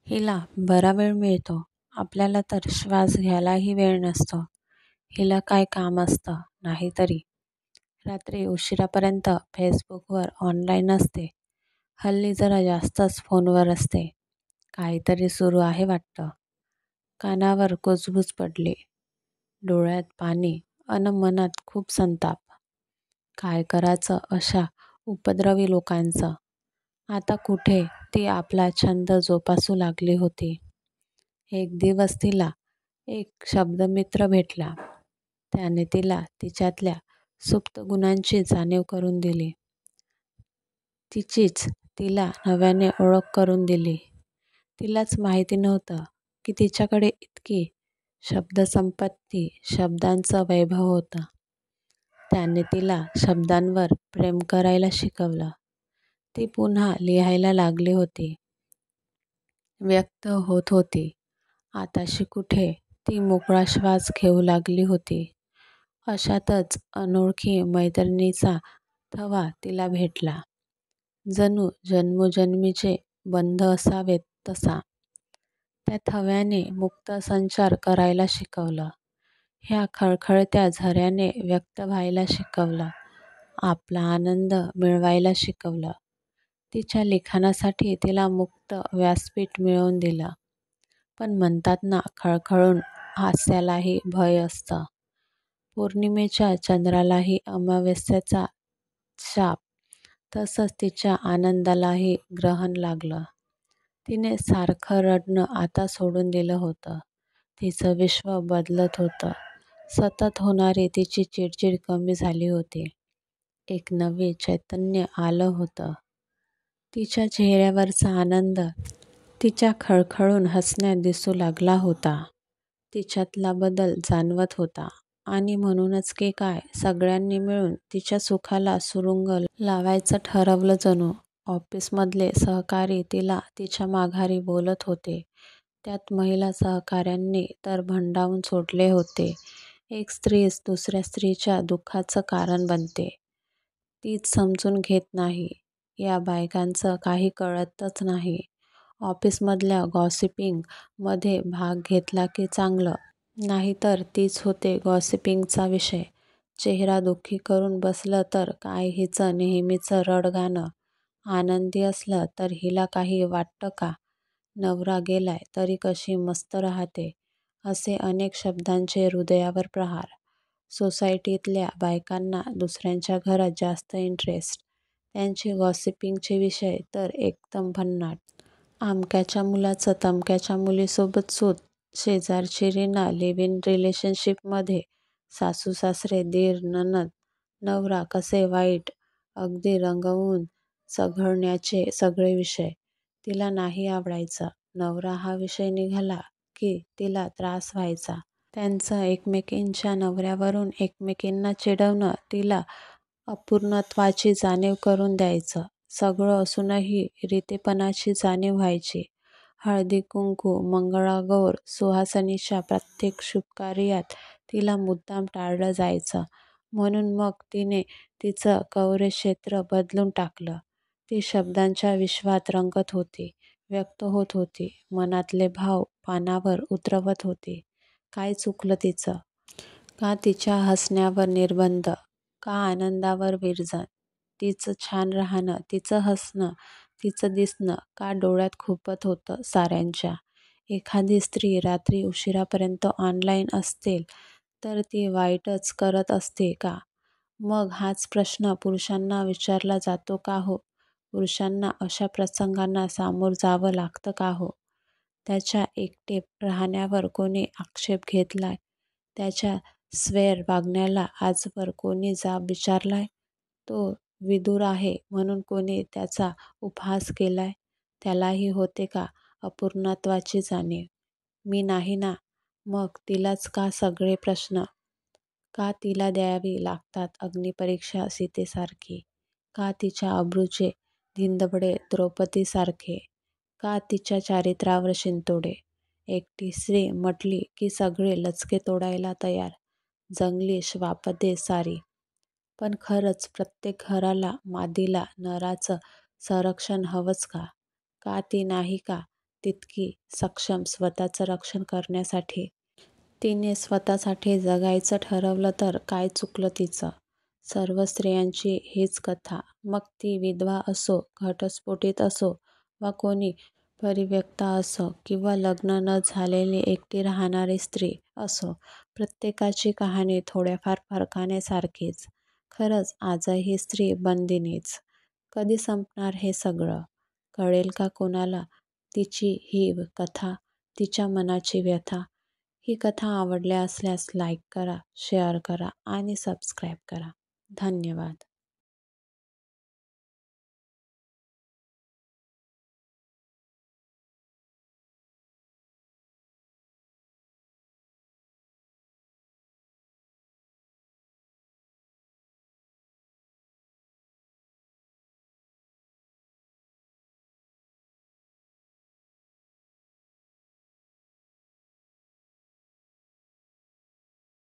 हिला बरा वेळ मिळतो. आपल्याला तर श्वास घ्यायलाही वेळ नसतो. हिला काय काम असतं नाही तरी. रात्री उशिरापर्यंत फेसबुकवर ऑनलाईन असते. हल्ली जरा जास्तच फोनवर असते. काहीतरी सुरू आहे वाटतं. कानावर कुजबूज पडली. डोळ्यात पाणी अन मनात खूप संताप. काय करायचं अशा उपद्रवी लोकांचं. आता कुठे ती आपला छंद जोपासू लागली होती. एक दिवस तिला एक शब्दमित्र भेटला. त्याने तिला तिच्यातल्या सुप्त गुणांची जाणीव करून दिली. तिचीच तिला नव्याने ओळख करून दिली. तिलाच माहिती नव्हतं की तिच्याकडे इतकी शब्दसंपत्ती, शब्दांचं वैभव होतं. त्याने तिला शब्दांवर प्रेम करायला शिकवलं. ती पुन्हा लिहायला लागली होती. व्यक्त होत होती. आताशी कुठे ती मोकळा श्वास घेऊ लागली होती. अशातच अनोळखी मैत्रिणीचा थवा तिला भेटला. जणू जन्मोजन्मीचे बंध असावेत तसा. त्या थव्याने मुक्त संचार करायला शिकवलं. ह्या खळखळत्या झऱ्याने व्यक्त व्हायला शिकवलं. आपला आनंद मिळवायला शिकवलं. तिच्या लिखाणासाठी तिला मुक्त व्यासपीठ मिळवून दिलं. पण म्हणतात ना, खळखळून हास्यालाही भय असतं. पौर्णिमेच्या चंद्रालाही अमावस्येचा शाप, तसंच तिच्या आनंदालाही ग्रहण लागलं. तिने सारखं रडणं आता सोडून दिलं होतं. तिचं विश्व बदलत होतं. सतत होणारी तिची चिडचिड कमी झाली होती. एक नवे चैतन्य आलं होतं. तिच्या चेहऱ्यावरचा आनंद तिच्या खळखळून हसण्यात दिसू लागला होता. तिच्यातला बदल जाणवत होता. आणि म्हणूनच की काय, सगळ्यांनी मिळून तिच्या सुखाला सुरुंग लावायचं ठरवलं जणू. ऑफिसमधले सहकारी तिला तिच्या माघारी बोलत होते. त्यात महिला सहकाऱ्यांनी तर भंडावून सोडले होते. एक स्त्रीच दुसऱ्या स्त्रीच्या दुःखाचं कारण बनते. तीच समजून घेत नाही. या बायकांचं काही कळतच नाही. ऑफिसमधल्या गॉसिपिंग मध्ये भाग घेतला की चांगलं, नाहीतर तीच होते गॉसिपिंगचा विषय. चेहरा दुःखी करून बसलं तर काय हिचं नेहमीचं रडगाणं. आनंदी असलं तर हिला काही वाटतं का? नवरा गेलाय तरी कशी मस्त राहते. असे अनेक शब्दांचे हृदयावर प्रहार. सोसायटीतल्या बायकांना दुसऱ्यांच्या घरात जास्त इंटरेस्ट. त्यांचे गॉसिपिंगचे विषय तर एकदम भन्नाट. अमक्याच्या मुलाचं तमक्याच्या मुलीसोबत सूत, शेजारची रीना लिव्ह इन रिलेशनशिपमध्ये, सासू सासरे, दीर नणंद नवरा कसे वाईट, अगदी रंगवून चघळण्याचे सगळे विषय. तिला नाही आवडायचं. नवरा हा विषय निघाला की तिला त्रास व्हायचा. त्यांचं एकमेकींच्या नवऱ्यावरून एकमेकींना चिडवणं तिला अपूर्णत्वाची जाणीव करून द्यायचं. सगळं असूनही रितेपणाची जाणीव व्हायची. हळदी कुंकू, मंगळागौर, सुहासिनीच्या प्रत्येक शुभकार्यात तिला मुद्दाम टाळलं जायचं. म्हणून मग तिने तिचं कार्यक्षेत्र बदलून टाकलं. ती शब्दांच्या विश्वात रंगत होती, व्यक्त होत होती, मनातले भाव पानावर उतरवत होती. काय चुकलं तिचं? का तिच्या हसण्यावर निर्बंध? का आनंदावर विरजन? तिचं छान राहणं, तिचं हसणं, तिचं दिसणं का डोळ्यात खुपत होतं साऱ्यांच्या? एखादी स्त्री रात्री उशिरापर्यंत ऑनलाईन असेल तर ती वाईटच करत असते का? मग हाच प्रश्न पुरुषांना विचारला जातो का हो? पुरुषांना अशा प्रसंगांना सामोरं जावं लागतं का हो? त्याच्या एकटे राहण्यावर कोणी आक्षेप घेतलाय? त्याच्या स्वैर वागण्याला आजवर कोणी जाब विचारलाय? तो विदूर आहे म्हणून कोणी त्याचा उपहास केलाय? त्यालाही होते का अपूर्णत्वाची जाणीव? मी नाही ना? मग तिलाच का सगळे प्रश्न? का तिला द्यावी लागतात अग्निपरीक्षा सीतेसारखी? का तिच्या अब्रूचे धिंदबडे द्रौपदीसारखे? का तिच्या चारित्र्यावर शिंतोडे? एकटी स्त्री म्हटली की सगळे लचके तोडायला तयार. जंगली श्वापदे सारी. पण खरंच प्रत्येक घराला, मादीला, नराचं संरक्षण हवंच का? का ती नाही का? तितकी सक्षम स्वतःचं रक्षण करण्यासाठी. तिने स्वतःसाठी जगायचं ठरवलं तर काय चुकलं तिचं? सर्व स्त्रियांची हीच कथा. मग ती विधवा असो, घटस्फोटीत असो वा कोणी परित्यक्ता असो किंवा लग्न न झालेली एकटी राहणारी स्त्री असो, प्रत्येकाची कहाणी थोड्याफार फरकाने सारखीच. खरंच आजही स्त्री बंदिनीच. कधी संपणार हे सगळं? कळेल का कोणाला तिची ही कथा, तिच्या मनाची व्यथा? ही कथा आवडल्या असल्यास लाईक करा, शेअर करा आणि सबस्क्राईब करा. धन्यवाद.